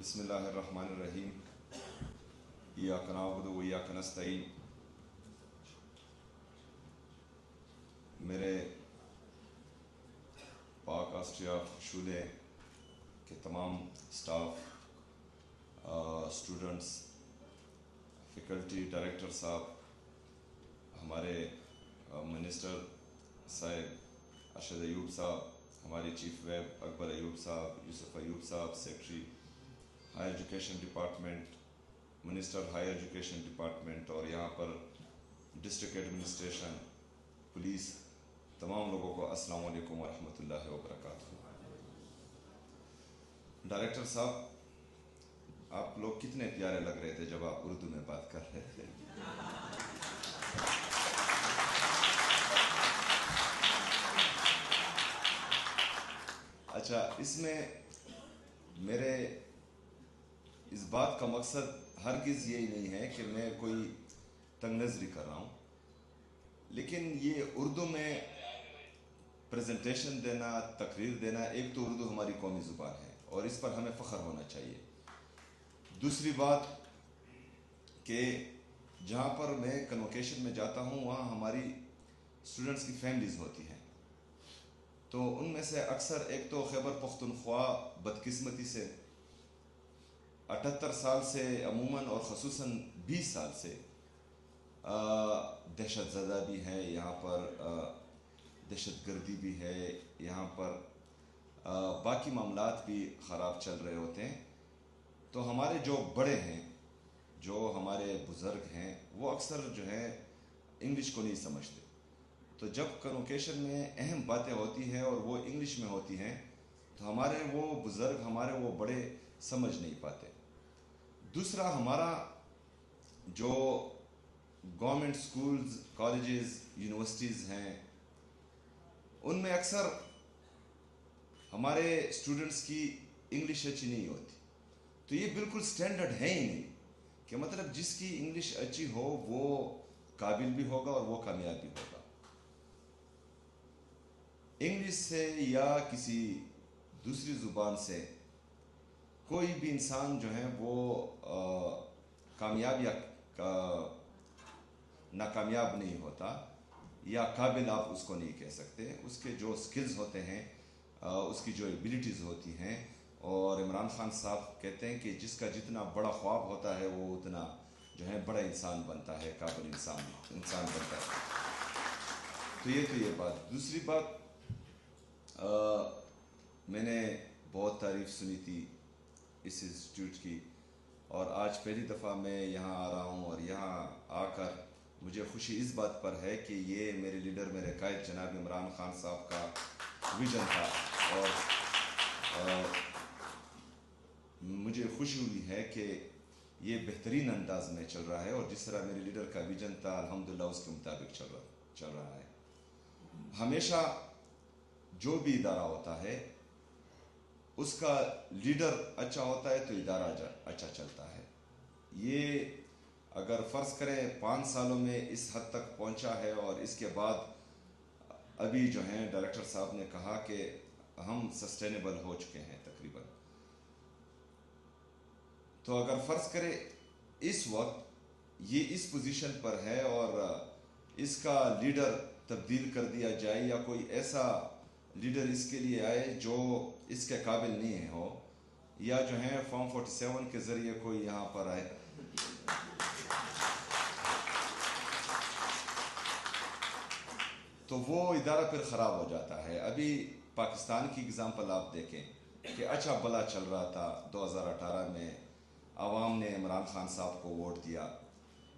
بسم اللہ الرحمن الرحیم ایاک نعبد و ایاک نستعین. میرے پاک آسٹریا شعبے کے تمام اسٹاف، اسٹوڈنٹس، فیکلٹی، ڈائریکٹر صاحب، ہمارے منسٹر صاحب ارشد ایوب صاحب، ہمارے چیف ویب اکبر ایوب صاحب، یوسف ایوب صاحب، secretary higher education department, minister higher education department, اور یہاں پر ڈسٹرکٹ ایڈمنسٹریشن، پولیس، تمام لوگوں کو السلام علیکم ورحمۃ اللہ وبرکاتہ. ڈائریکٹر صاحب، آپ لوگ کتنے پیارے لگ رہے تھے جب آپ اردو میں بات کر رہے تھے. اچھا، اس میں میرے اس بات کا مقصد ہرگز یہی نہیں ہے کہ میں کوئی تنگ نظری کر رہا ہوں، لیکن یہ اردو میں پریزنٹیشن دینا، تقریر دینا، ایک تو اردو ہماری قومی زبان ہے اور اس پر ہمیں فخر ہونا چاہیے. دوسری بات کہ جہاں پر میں کنوکیشن میں جاتا ہوں وہاں ہماری اسٹوڈنٹس کی فیملیز ہوتی ہیں، تو ان میں سے اکثر ایک تو خیبر پختونخوا بدقسمتی سے 78 سال سے عموماً اور خصوصاً 20 سال سے دہشت زدہ بھی ہے، یہاں پر دہشت گردی بھی ہے، یہاں پر باقی معاملات بھی خراب چل رہے ہوتے ہیں. تو ہمارے جو بڑے ہیں، جو ہمارے بزرگ ہیں، وہ اکثر جو ہے انگلش کو نہیں سمجھتے. تو جب کنوکیشن میں اہم باتیں ہوتی ہیں اور وہ انگلش میں ہوتی ہیں تو ہمارے وہ بزرگ، ہمارے وہ بڑے سمجھ نہیں پاتے. دوسرا، ہمارا جو گورنمنٹ سکولز، کالجز، یونیورسٹیز ہیں، ان میں اکثر ہمارے اسٹوڈنٹس کی انگلش اچھی نہیں ہوتی. تو یہ بالکل سٹینڈرڈ ہے ہی نہیں کہ مطلب جس کی انگلش اچھی ہو وہ قابل بھی ہوگا اور وہ کامیاب بھی ہوگا. انگلش سے یا کسی دوسری زبان سے کوئی بھی انسان جو ہے وہ کامیاب یا ناکامیاب نہیں ہوتا، یا قابل آپ اس کو نہیں کہہ سکتے. اس کے جو سکلز ہوتے ہیں، اس کی جو ایبیلٹیز ہوتی ہیں، اور عمران خان صاحب کہتے ہیں کہ جس کا جتنا بڑا خواب ہوتا ہے وہ اتنا جو ہے بڑا انسان بنتا ہے، قابل انسان بنتا ہے. تو یہ بات. دوسری بات، میں نے بہت تعریف سنی تھی اس انسٹیٹیوٹ کی، اور آج پہلی دفعہ میں یہاں آ رہا ہوں، اور یہاں آ کر مجھے خوشی اس بات پر ہے کہ یہ میرے لیڈر، میرے قائد جناب عمران خان صاحب کا ویژن تھا، اور مجھے خوشی ہوئی ہے کہ یہ بہترین انداز میں چل رہا ہے، اور جس طرح میرے لیڈر کا ویژن تھا الحمدللہ اس کے مطابق چل رہا ہے. ہمیشہ جو بھی ادارہ ہوتا ہے اس کا لیڈر اچھا ہوتا ہے تو ادارہ اچھا چلتا ہے. یہ اگر فرض کریں 5 سالوں میں اس حد تک پہنچا ہے، اور اس کے بعد ابھی جو ہیں ڈائریکٹر صاحب نے کہا کہ ہم سسٹینیبل ہو چکے ہیں تقریباً. تو اگر فرض کرے اس وقت یہ اس پوزیشن پر ہے اور اس کا لیڈر تبدیل کر دیا جائے، یا کوئی ایسا لیڈر اس کے لیے آئے جو اس کے قابل نہیں ہو، یا جو ہے فارم 47 کے ذریعے کوئی یہاں پر آئے، تو وہ ادارہ پھر خراب ہو جاتا ہے. ابھی پاکستان کی اگزامپل آپ دیکھیں کہ اچھا بلا چل رہا تھا. 2018 میں عوام نے عمران خان صاحب کو ووٹ دیا،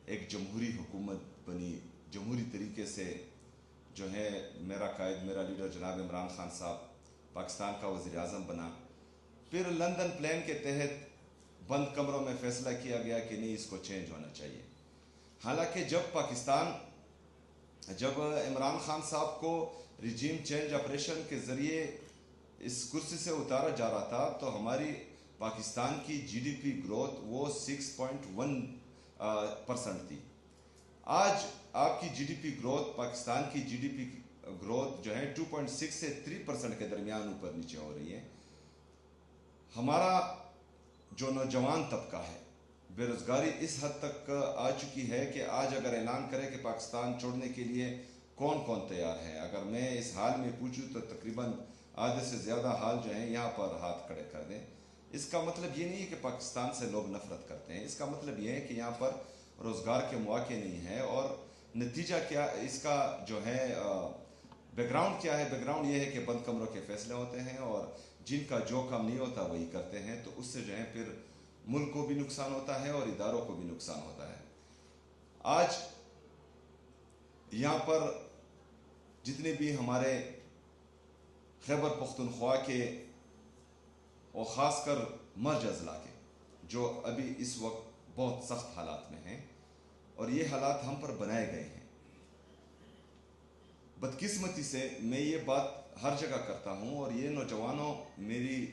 ایک جمہوری حکومت بنی، جمہوری طریقے سے جو ہے میرا قائد، میرا لیڈر جناب عمران خان صاحب پاکستان کا وزیر اعظم بنا. پھر لندن پلان کے تحت بند کمروں میں فیصلہ کیا گیا کہ نہیں، اس کو چینج ہونا چاہیے. حالانکہ جب عمران خان صاحب کو ریجیم چینج آپریشن کے ذریعے اس کرسی سے اتارا جا رہا تھا تو ہماری پاکستان کی جی ڈی پی گروتھ وہ 6.1% تھی. آج آپ کی G D P growth, Pakistan کی جی ڈی پی گروتھ جو ہے 2.6 سے 3% کے درمیان اوپر نیچے ہو رہی ہے. ہمارا جو نوجوان طبقہ ہے، بے روزگاری اس حد تک آ چکی ہے کہ آج اگر اعلان کرے کہ پاکستان چھوڑنے کے لیے کون کون تیار ہے، اگر میں اس حال میں پوچھوں تو تقریباً آدھے سے زیادہ حال جو ہیں یہاں پر ہاتھ کھڑے کر دیں۔ اس کا مطلب یہ نہیں ہے کہ پاکستان سے لوگ نفرت کرتے ہیں، اس کا مطلب یہ ہے کہ یہاں پر روزگار کے مواقع نہیں ہیں، اور نتیجہ کیا اس کا جو ہے بیک گراؤنڈ کیا ہے؟ بیک گراؤنڈ یہ ہے کہ بند کمروں کے فیصلے ہوتے ہیں، اور جن کا جو کام نہیں ہوتا وہی کرتے ہیں، تو اس سے جو ہے پھر ملک کو بھی نقصان ہوتا ہے اور اداروں کو بھی نقصان ہوتا ہے۔ آج یہاں پر جتنے بھی ہمارے خیبر پختونخوا کے اور خاص کر مرج اضلاع کے جو ابھی اس وقت بہت سخت حالات میں ہیں، اور یہ حالات ہم پر بنائے گئے ہیں۔ بدقسمتی سے میں یہ بات ہر جگہ کرتا ہوں، اور یہ نوجوانوں، میری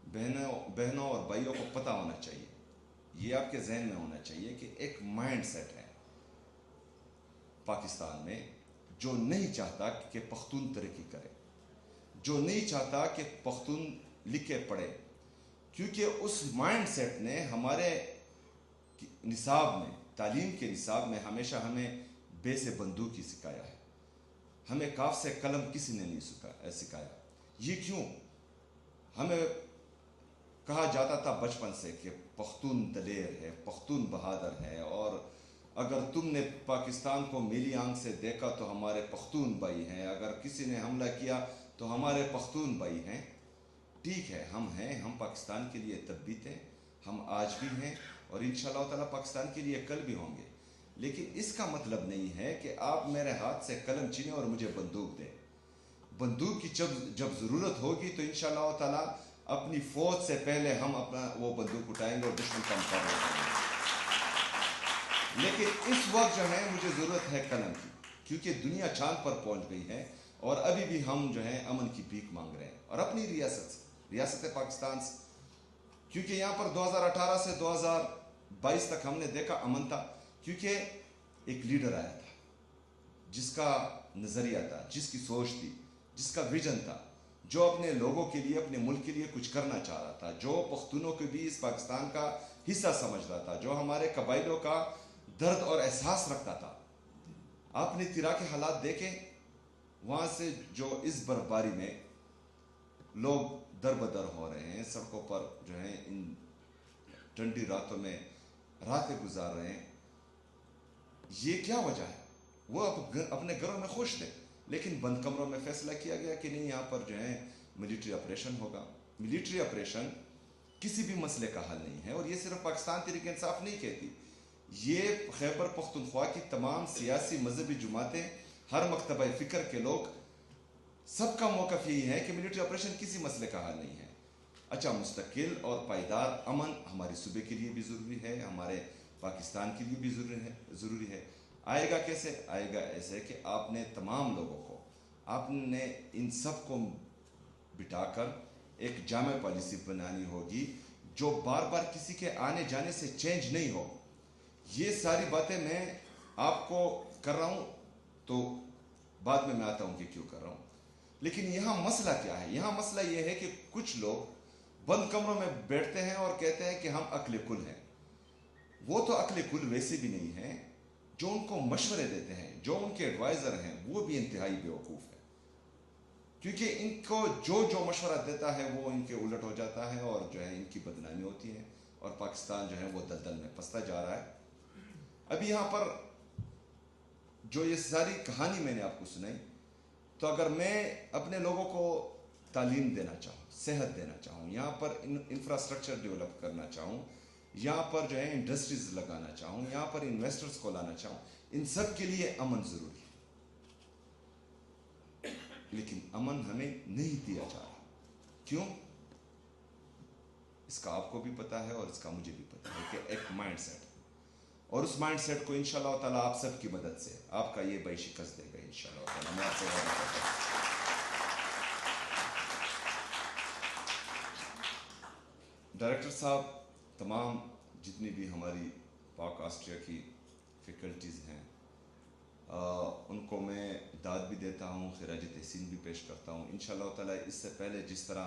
بہنوں اور بھائیوں کو پتہ ہونا چاہیے، یہ آپ کے ذہن میں ہونا چاہیے کہ ایک مائنڈ سیٹ ہے پاکستان میں جو نہیں چاہتا کہ پختون ترقی کرے، جو نہیں چاہتا کہ پختون لکھے پڑھے، کیونکہ اس مائنڈ سیٹ نے ہمارے نصاب میں، تعلیم کے نصاب میں ہمیشہ ہمیں بے سے بندوق ہی سکھایا ہے، ہمیں کاف سے قلم کسی نے نہیں سکھایا۔ یہ کیوں؟ ہمیں کہا جاتا تھا بچپن سے کہ پختون دلیر ہے، پختون بہادر ہے، اور اگر تم نے پاکستان کو میلی آنکھ سے دیکھا تو ہمارے پختون بھائی ہیں، اگر کسی نے حملہ کیا تو ہمارے پختون بھائی ہیں۔ ٹھیک ہے، ہم ہیں، ہم پاکستان کے لیے تب بھی تھے، ہم آج بھی ہیں، اور انشاءاللہ تعالیٰ پاکستان کے لیے کل بھی ہوں گے، لیکن اس کا مطلب نہیں ہے کہ آپ میرے ہاتھ سے قلم چھینیں اور مجھے بندوق دیں۔ بندوق کی جب ضرورت ہوگی تو انشاءاللہ تعالیٰ اپنی فوج سے پہلے ہم اپنا وہ بندوق اٹھائیں گے اور دشمن کا مقابلہ کریں گے، لیکن اس وقت جو ہے مجھے ضرورت ہے قلم کی، کیونکہ دنیا چاند پر پہنچ گئی ہے، اور ابھی بھی ہم جو ہے امن کی بھیک مانگ رہے ہیں، اور اپنی ریاست پاکستان سے، کیونکہ یہاں پر 2018 سے 2022 تک ہم نے دیکھا امن تھا، کیونکہ ایک لیڈر آیا تھا جس کا نظریہ تھا، جس کی سوچ تھی، جس کا ویژن تھا، جو اپنے لوگوں کے لیے، اپنے ملک کے لیے کچھ کرنا چاہ رہا تھا، جو پختونوں کو بھی اس پاکستان کا حصہ سمجھ رہا تھا، جو ہمارے قبائلوں کا درد اور احساس رکھتا تھا۔ آپ نے تیرا کے حالات دیکھیں، وہاں سے جو اس برفباری میں لوگ در بدر ہو رہے ہیں، سڑکوں پر جو ہیں ان ٹھنڈی راتوں میں راتیں گزار رہے ہیں، یہ کیا وجہ ہے؟ وہ اپنے گھروں میں خوش تھے، لیکن بند کمروں میں فیصلہ کیا گیا کہ نہیں، یہاں پر جو ہے ملٹری آپریشن ہوگا۔ ملٹری آپریشن کسی بھی مسئلے کا حل نہیں ہے، اور یہ صرف پاکستان تحریک انصاف نہیں کہتی، یہ خیبر پختونخوا کی تمام سیاسی مذہبی جماعتیں، ہر مکتبہ فکر کے لوگ، سب کا موقف یہی ہے کہ ملٹری آپریشن کسی مسئلے کا حل نہیں ہے۔ اچھا، مستقل اور پائیدار امن ہمارے صوبے کے لیے بھی ضروری ہے، ہمارے پاکستان کے لیے بھی ضروری ہے۔ آئے گا کیسے؟ آئے گا ایسے کہ آپ نے تمام لوگوں کو، آپ نے ان سب کو بٹھا کر ایک جامع پالیسی بنانی ہوگی جو بار بار کسی کے آنے جانے سے چینج نہیں ہو۔ یہ ساری باتیں میں آپ کو کر رہا ہوں تو بعد میں آتا ہوں کہ کیوں کر رہا ہوں، لیکن یہاں مسئلہ کیا ہے؟ یہاں مسئلہ یہ ہے کہ کچھ لوگ بند کمروں میں بیٹھتے ہیں اور کہتے ہیں کہ ہم عقل کل ہیں۔ وہ تو عقل کل ویسے بھی نہیں ہیں، جو ان کو مشورے دیتے ہیں، جو ان کے ایڈوائزر ہیں، وہ بھی انتہائی بیوقوف ہیں، کیونکہ ان کو جو مشورہ دیتا ہے وہ ان کے الٹ ہو جاتا ہے، اور جو ہے ان کی بدنامی ہوتی ہے، اور پاکستان جو ہے وہ دلدل میں پھنستا جا رہا ہے۔ ابھی یہاں پر جو یہ ساری کہانی میں نے آپ کو سنائی، تو اگر میں اپنے لوگوں کو تعلیم دینا چاہوں، صحت دینا چاہوں، یہاں پر انفراسٹرکچر ڈیولپ کرنا چاہوں، یہاں پر جو ہے انڈسٹریز لگانا چاہوں، یہاں پر انویسٹرز کو لانا چاہوں، ان سب کے لیے امن ضروری ہے، لیکن امن ہمیں نہیں دیا جا رہا۔ کیوں؟ اس کا آپ کو بھی پتا ہے اور اس کا مجھے بھی پتا ہے کہ ایک مائنڈ سیٹ، اور اس مائنڈ سیٹ کو انشاءاللہ تعالیٰ آپ سب کی مدد سے آپ کا یہ بھائی شکست دے گا انشاءاللہ تعالیٰ۔ میں آپ سے وعدہ کرتا ہوں۔ ڈائریکٹر صاحب، تمام جتنی بھی ہماری پاک آسٹریا کی فیکلٹیز ہیں، ان کو میں داد بھی دیتا ہوں، خراج تحسین بھی پیش کرتا ہوں۔ انشاءاللہ تعالیٰ اس سے پہلے جس طرح